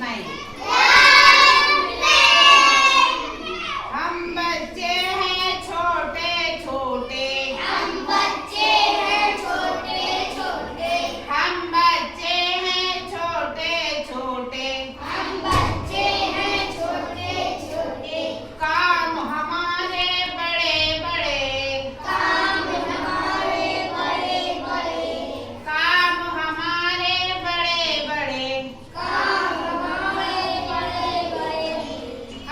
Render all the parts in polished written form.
नहीं। हम बच्चे हैं छोटे छोटे, हम बच्चे हैं छोटे छोटे, हम बच्चे हैं छोटे छोटे, हम बच्चे हैं छोटे छोटे, काम हमारे बड़े बड़े, काम हमारे बड़े बड़े, काम हमारे बड़े बड़े, काम हमारे बड़े बड़े,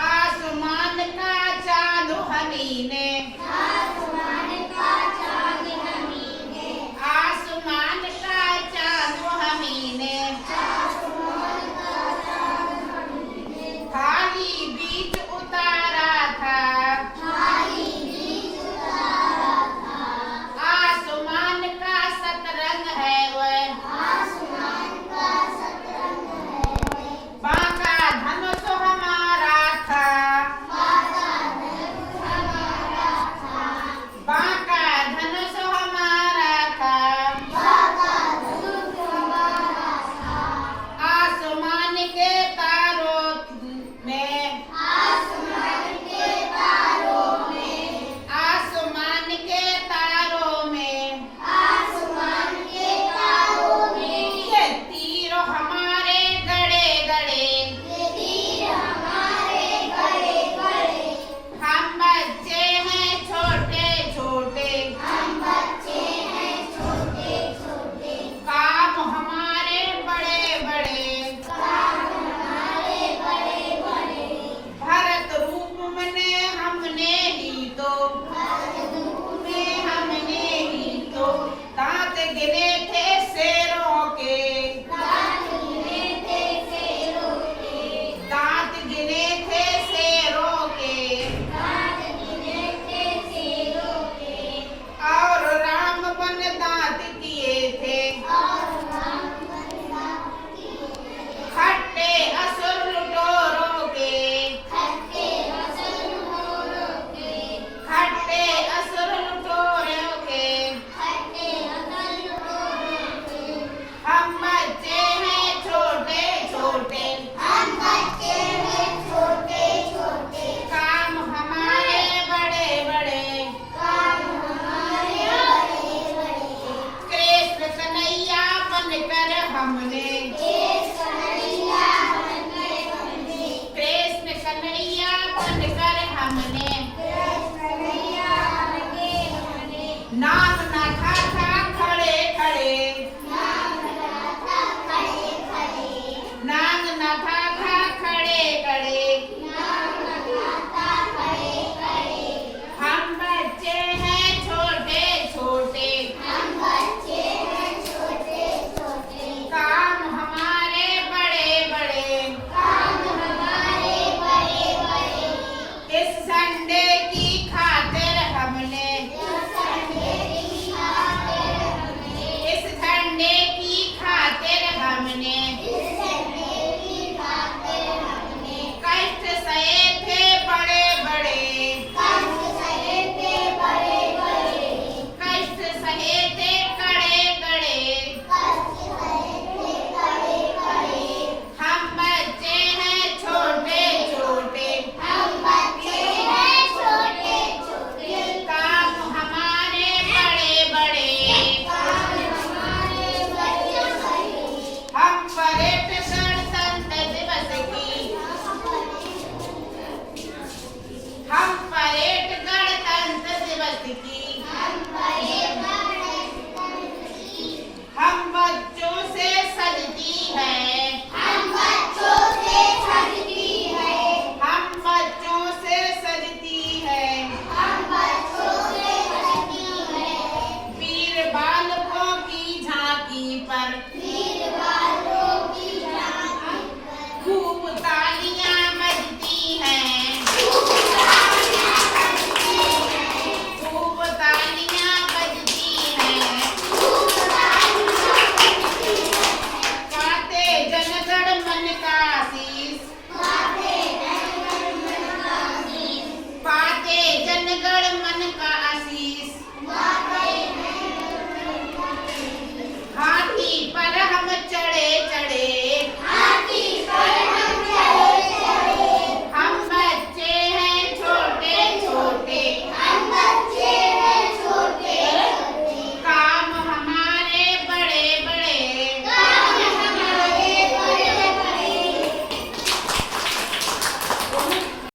आसमान का चाँद हमी ने, आसमान का चाँद हमी ने, आसमान का चाँद हमी ने, आसमान का चाँद हमी ने, थाली बीच उतारा था, थाली बीच उतारा था, आसमान का सतरंग है वह, आसमान का सतरंग है वह, बांका धनुष हमारा था, बाका धनुष हमारा था, बांका धनुष हमारा था, बाका धनुष हमारा था, आसमान के तारों में, आसमान के तारों में, आसमान के तारों में, आसमान के तारों में, ये तीर हमारे गड़े गड़े, ये तीर हमारे गड़े गड़े, हम बच्चे हैं छोटे छोटे, हम बच्चे हैं छोटे छोटे, काम हमारे बड़े बड़े, काम हमारे बड़े बड़े, भरत रूप में हमने ही तो, भरत में हमने ही तो दांत गिने थे शेरों के, दांत गिने थे शेरों के, दांत गिने थे शेरों के, दांत गिने थे शेरों के, और राम बन दांत किए थे, और राम बलिदान किए थे, खट्टे असुर लुटेरों के, खट्टे असुर मोरों के, खट्टे असुर लुटेरों के, खट्टे असुर मोरों के, हम बच्चे हैं छोटे छोटे, हम बच्चे हैं छोटे छोटे, काम हमारे बड़े बड़े, काम हमारे बड़े बड़े, कृष्ण कन्हैया बनकर हमने, देश कन्हैया बनकर हमने, कृष्ण कन्हैया बनकर हमने, देश कन्हैया बनके हमने, नाम न था खड़े खड़े, नाम रखा था खड़े खड़े, नाम न था